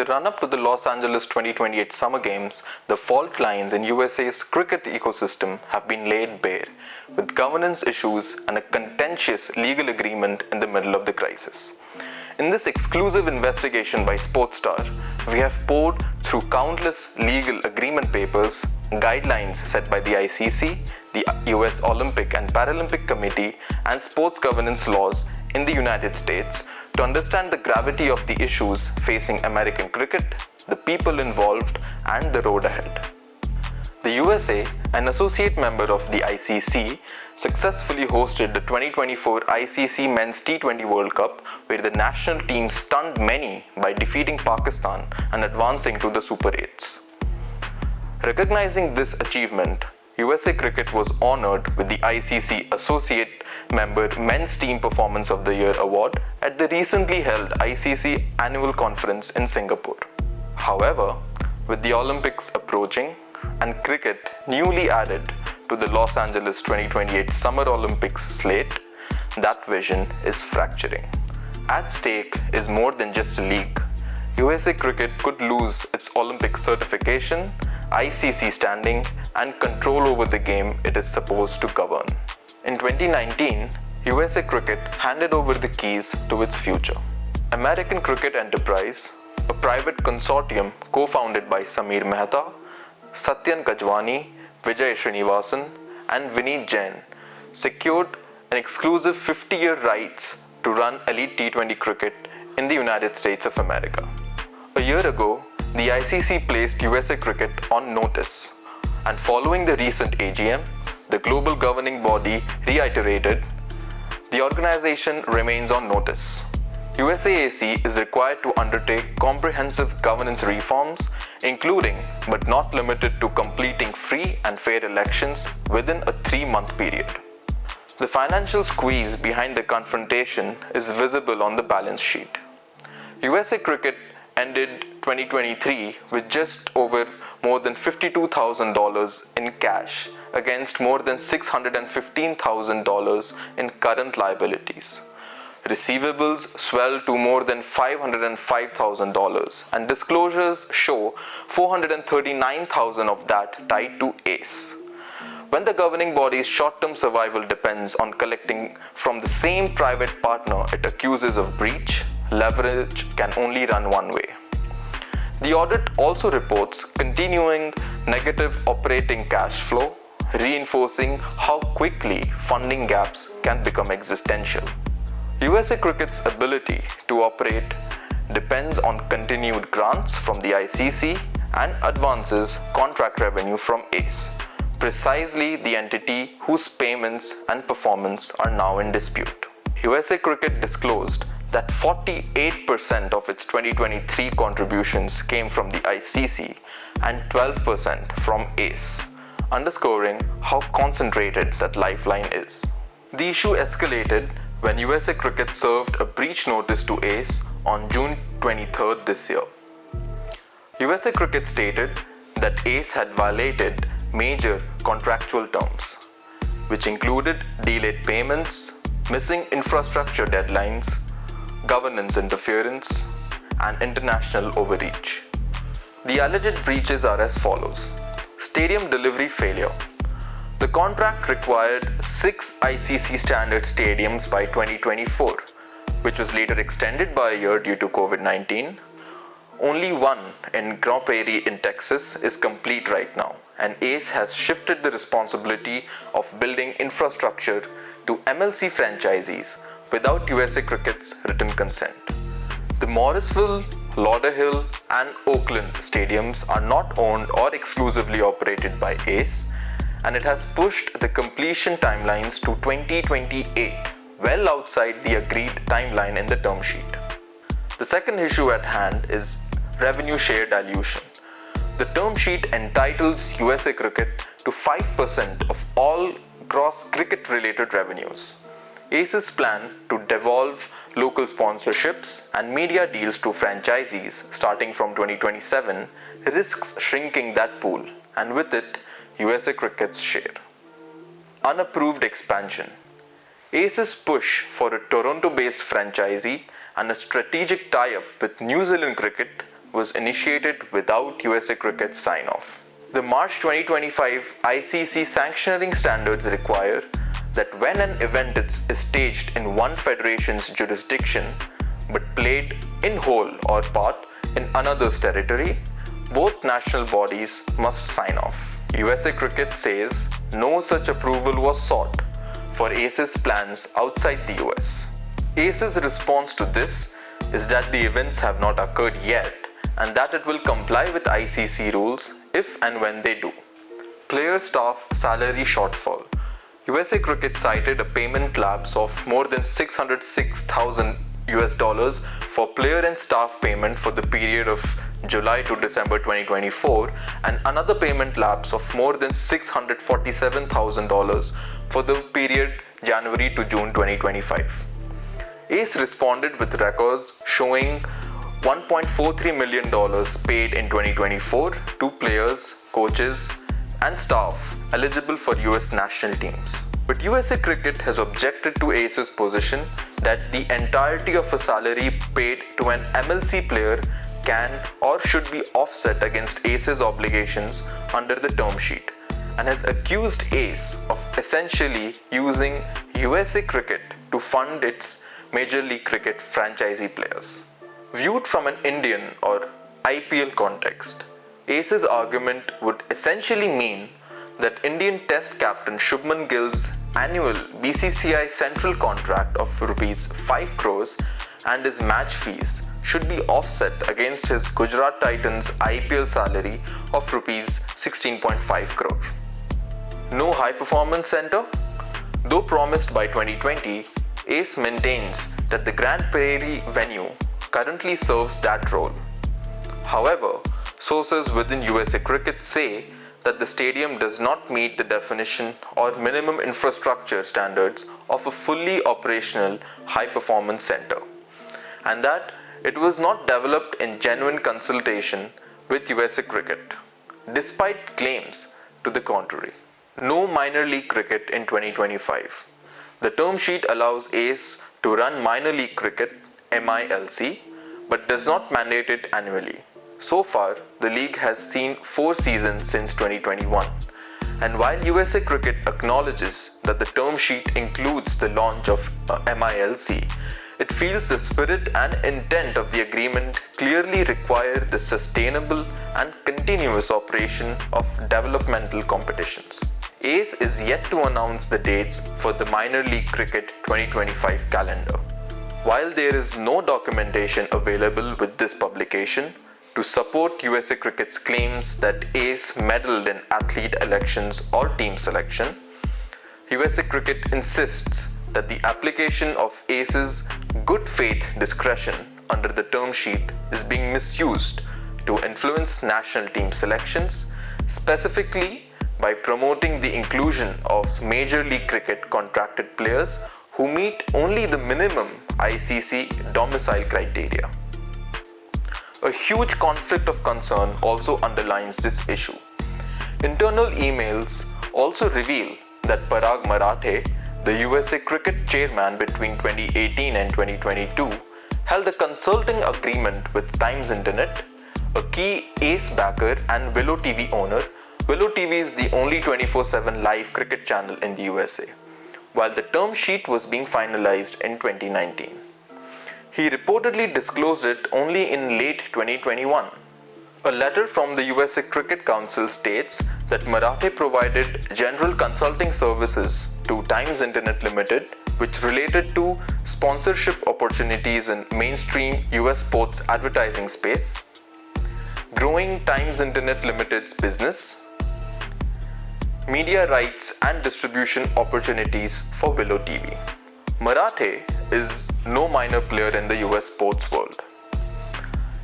run-up to the Los Angeles 2028 Summer Games, the fault lines in USA's cricket ecosystem have been laid bare, with governance issues and a contentious legal agreement in the middle of the crisis. In this exclusive investigation by SPORTSTAR, we have poured through countless legal agreement papers, guidelines set by the ICC, the US Olympic and Paralympic Committee, and sports governance laws in the United States to understand the gravity of the issues facing American cricket, the people involved, and the road ahead. The USA, an associate member of the ICC, successfully hosted the 2024 ICC Men's T20 World Cup, where the national team stunned many by defeating Pakistan and advancing to the Super 8s. Recognizing this achievement, USA Cricket was honored with the ICC Associate Member Men's Team Performance of the Year Award at the recently held ICC Annual Conference in Singapore. However, with the Olympics approaching and cricket newly added to the Los Angeles 2028 Summer Olympics slate, that vision is fracturing. At stake is more than just a league. USA Cricket could lose its Olympic certification, ICC standing, and control over the game it is supposed to govern. In 2019, USA Cricket handed over the keys to its future. American Cricket Enterprise, a private consortium co-founded by Samir Mehta, Satyan Kajwani, Vijay Srinivasan, and Vineet Jain, secured an exclusive 50-year rights to run elite T20 cricket in the United States of America. A year ago, the ICC placed USA Cricket on notice, and following the recent AGM, the global governing body reiterated the organization remains on notice. USAAC is required to undertake comprehensive governance reforms, including but not limited to completing free and fair elections within a 3-month period. The financial squeeze behind the confrontation is visible on the balance sheet. USA Cricket ended 2023 with just over more than $52,000 in cash against more than $615,000 in current liabilities. Receivables swell to more than $505,000, and disclosures show $439,000 of that tied to ACE. When the governing body's short-term survival depends on collecting from the same private partner it accuses of breach, leverage can only run one way. The audit also reports continuing negative operating cash flow, reinforcing how quickly funding gaps can become existential. USA Cricket's ability to operate depends on continued grants from the ICC and advances contract revenue from ACE, precisely the entity whose payments and performance are now in dispute. USA Cricket disclosed that 48% of its 2023 contributions came from the ICC and 12% from ACE, underscoring how concentrated that lifeline is. The issue escalated when USA Cricket served a breach notice to ACE on June 23rd this year. USA Cricket stated that ACE had violated major contractual terms, which included delayed payments, missing infrastructure deadlines, governance interference, and international overreach. The alleged breaches are as follows. Stadium delivery failure. The contract required 6 ICC standard stadiums by 2024, which was later extended by a year due to COVID-19. Only one in Grand Prairie in Texas is complete right now, and ACE has shifted the responsibility of building infrastructure to MLC franchisees without USA Cricket's written consent. The Morrisville, Lauderhill, and Oakland stadiums are not owned or exclusively operated by ACE, and it has pushed the completion timelines to 2028, well outside the agreed timeline in the term sheet. The second issue at hand is revenue share dilution. The term sheet entitles USA Cricket to 5% of all gross cricket-related revenues. ACE's plan to devolve local sponsorships and media deals to franchisees starting from 2027 risks shrinking that pool, and with it, USA Cricket's share. Unapproved expansion. ACE's push for a Toronto-based franchisee and a strategic tie-up with New Zealand Cricket was initiated without USA Cricket's sign-off. The March 2025 ICC sanctioning standards require that when an event is staged in one federation's jurisdiction but played in whole or part in another's territory, both national bodies must sign off. USA Cricket says no such approval was sought for ACE's plans outside the US. ACE's response to this is that the events have not occurred yet and that it will comply with ICC rules if and when they do. Player staff salary shortfall. USA Cricket cited a payment lapse of more than $606,000 for player and staff payment for the period of July to December 2024 and another payment lapse of more than $647,000 for the period January to June 2025. ACE responded with records showing $1.43 million paid in 2024 to players, coaches, and staff eligible for US national teams. But USA Cricket has objected to ACE's position that the entirety of a salary paid to an MLC player can or should be offset against ACE's obligations under the term sheet, and has accused ACE of essentially using USA Cricket to fund its Major League Cricket franchisee players. Viewed from an Indian or IPL context, ACE's argument would essentially mean that Indian Test captain Shubman Gill's annual BCCI central contract of Rs 5 crores and his match fees should be offset against his Gujarat Titans IPL salary of Rs 16.5 crore. No high performance centre? Though promised by 2020, ACE maintains that the Grand Prairie venue currently serves that role. However, sources within USA Cricket say that the stadium does not meet the definition or minimum infrastructure standards of a fully operational high-performance center, and that it was not developed in genuine consultation with USA Cricket, despite claims to the contrary. No minor league cricket in 2025. The term sheet allows ACE to run minor league cricket, MILC, but does not mandate it annually. So far, the league has seen 4 seasons since 2021, and while USA Cricket acknowledges that the term sheet includes the launch of MILC, it feels the spirit and intent of the agreement clearly require the sustainable and continuous operation of developmental competitions. ACE is yet to announce the dates for the Minor League Cricket 2025 calendar. While there is no documentation available with this publication to support USA Cricket's claims that ACE meddled in athlete elections or team selection, USA Cricket insists that the application of ACE's good faith discretion under the term sheet is being misused to influence national team selections, specifically by promoting the inclusion of Major League Cricket contracted players who meet only the minimum ICC domicile criteria. A huge conflict of concern also underlines this issue. Internal emails also reveal that Parag Marathe, the USA Cricket chairman between 2018 and 2022, held a consulting agreement with Times Internet, a key ACE backer and Willow TV owner. Willow TV is the only 24/7 live cricket channel in the USA, while the term sheet was being finalized in 2019. He reportedly disclosed it only in late 2021. A letter from the USA Cricket Council states that Marathe provided general consulting services to Times Internet Limited, which related to sponsorship opportunities in mainstream US sports advertising space, growing Times Internet Limited's business, media rights and distribution opportunities for Willow TV. Marathe is no minor player in the US sports world.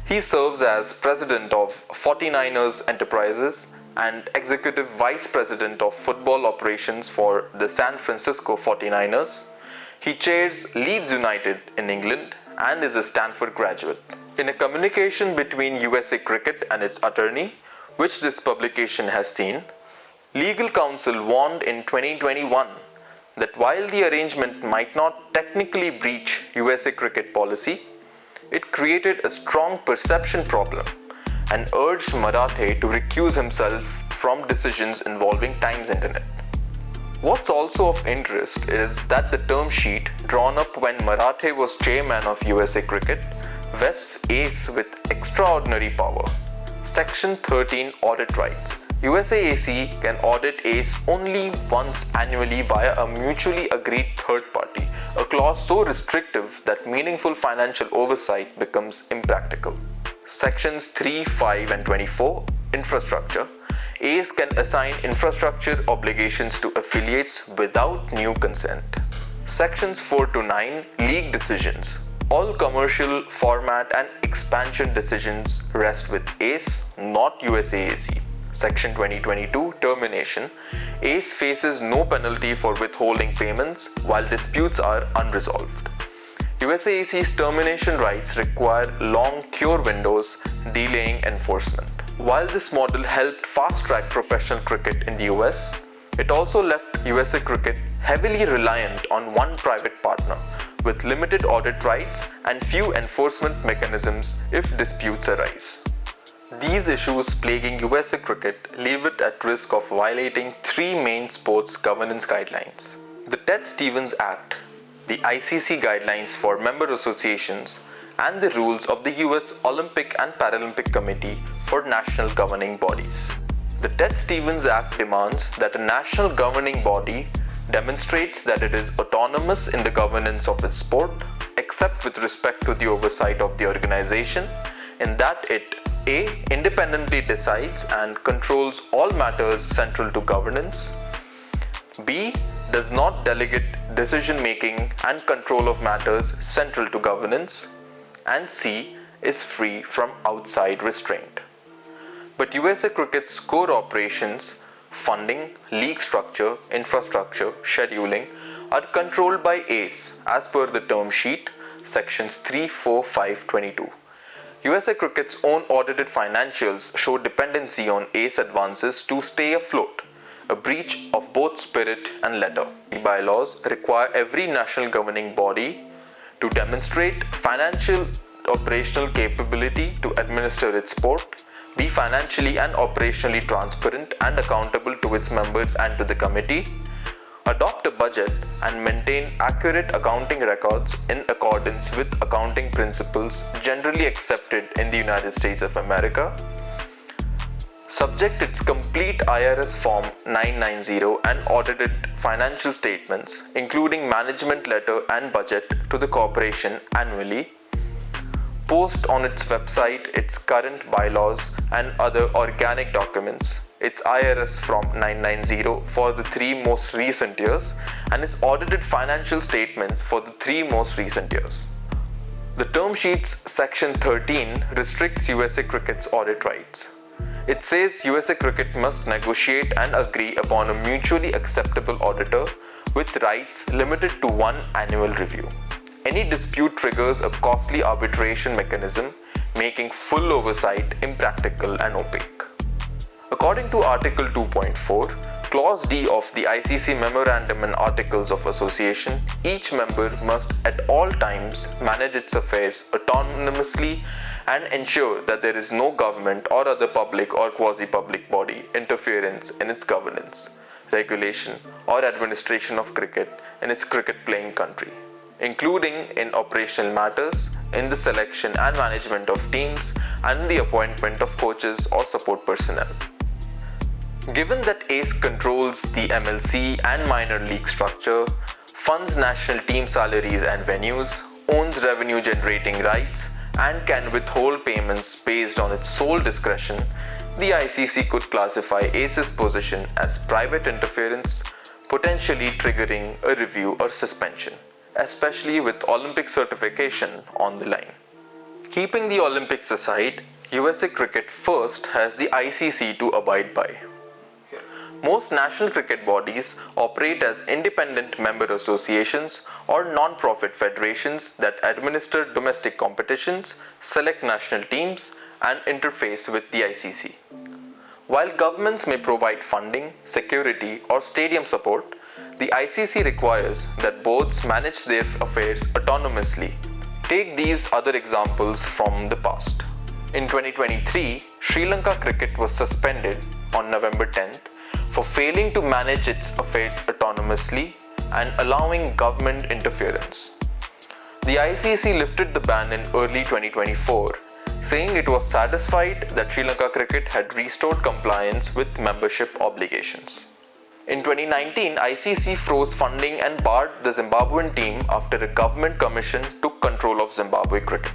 He serves as president of 49ers Enterprises and executive vice president of football operations for the San Francisco 49ers. He chairs Leeds United in England and is a Stanford graduate. In a communication between USA Cricket and its attorney, which this publication has seen, legal counsel warned in 2021 that while the arrangement might not technically breach USA Cricket policy, it created a strong perception problem and urged Marathe to recuse himself from decisions involving Times Internet. What's also of interest is that the term sheet drawn up when Marathe was chairman of USA Cricket vests ACE with extraordinary power. Section 13 Audit Rights. USAAC can audit ACE only once annually via a mutually agreed third party, a clause so restrictive that meaningful financial oversight becomes impractical. Sections 3, 5 and 24 Infrastructure. ACE can assign infrastructure obligations to affiliates without new consent. Sections 4 to 9 League Decisions. All commercial, format and expansion decisions rest with ACE, not USAAC. Section 2022 Termination. ACE faces no penalty for withholding payments while disputes are unresolved. USAAC's termination rights require long cure windows, delaying enforcement. While this model helped fast-track professional cricket in the US, it also left USA Cricket heavily reliant on one private partner, with limited audit rights and few enforcement mechanisms if disputes arise. These issues plaguing USA Cricket leave it at risk of violating three main sports governance guidelines: the Ted Stevens Act, the ICC guidelines for member associations, and the rules of the US Olympic and Paralympic Committee for national governing bodies. The Ted Stevens Act demands that a national governing body demonstrates that it is autonomous in the governance of its sport, except with respect to the oversight of the organization, in that it A. independently decides and controls all matters central to governance, B. does not delegate decision-making and control of matters central to governance, and C. is free from outside restraint. But USA Cricket's core operations, funding, league structure, infrastructure, scheduling, are controlled by ACE as per the term sheet, sections 3, 4, 5, 22. USA Cricket's own audited financials show dependency on ACE advances to stay afloat, a breach of both spirit and letter. The bylaws require every national governing body to demonstrate financial operational capability to administer its sport, be financially and operationally transparent and accountable to its members and to the committee, adopt a budget and maintain accurate accounting records in accordance with accounting principles generally accepted in the United States of America, subject its complete IRS Form 990 and audited financial statements, including management letter and budget, to the corporation annually, post on its website its current bylaws and other organic documents, its IRS Form 990 for the 3 most recent years, and its audited financial statements for the 3 most recent years. The term sheet's section 13 restricts USA Cricket's audit rights. It says USA Cricket must negotiate and agree upon a mutually acceptable auditor with rights limited to 1 annual review. Any dispute triggers a costly arbitration mechanism, making full oversight impractical and opaque. According to Article 2.4, Clause D of the ICC Memorandum and Articles of Association, each member must at all times manage its affairs autonomously and ensure that there is no government or other public or quasi-public body interference in its governance, regulation or administration of cricket in its cricket-playing country, including in operational matters, in the selection and management of teams, and the appointment of coaches or support personnel. Given that ACE controls the MLC and minor league structure, funds national team salaries and venues, owns revenue generating rights, and can withhold payments based on its sole discretion, the ICC could classify ACE's position as private interference, potentially triggering a review or suspension, especially with Olympic certification on the line. Keeping the Olympics aside, USA Cricket first has the ICC to abide by. Most national cricket bodies operate as independent member associations or non-profit federations that administer domestic competitions, select national teams, and interface with the ICC. While governments may provide funding, security, or stadium support, the ICC requires that boards manage their affairs autonomously. Take these other examples from the past. In 2023, Sri Lanka cricket was suspended on November 10th for failing to manage its affairs autonomously and allowing government interference. The ICC lifted the ban in early 2024, saying it was satisfied that Sri Lanka cricket had restored compliance with membership obligations. In 2019, ICC froze funding and barred the Zimbabwean team after a government commission took control of Zimbabwe cricket.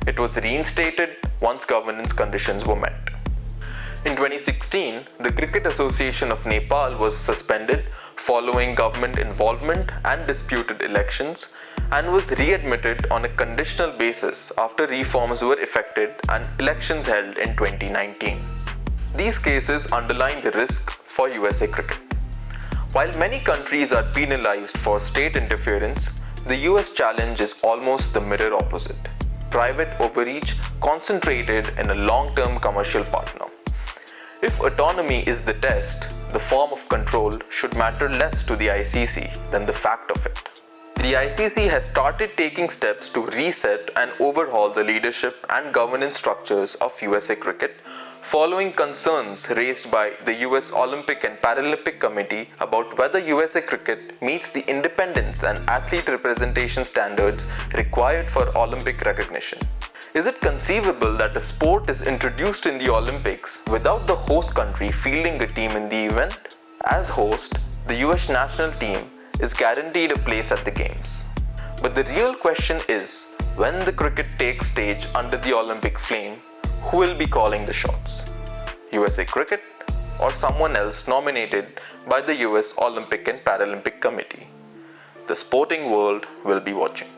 It was reinstated once governance conditions were met. In 2016, the Cricket Association of Nepal was suspended following government involvement and disputed elections, and was readmitted on a conditional basis after reforms were effected and elections held in 2019. These cases underline the risk for USA cricket. While many countries are penalized for state interference, the US challenge is almost the mirror opposite: private overreach concentrated in a long-term commercial partner. If autonomy is the test, the form of control should matter less to the ICC than the fact of it. The ICC has started taking steps to reset and overhaul the leadership and governance structures of USA cricket, following concerns raised by the US Olympic and Paralympic Committee about whether USA cricket meets the independence and athlete representation standards required for Olympic recognition. Is it conceivable that a sport is introduced in the Olympics without the host country fielding a team in the event? As host, the US national team is guaranteed a place at the Games. But the real question is, when the cricket takes stage under the Olympic flame, who will be calling the shots? USA Cricket or someone else nominated by the US Olympic and Paralympic Committee? The sporting world will be watching.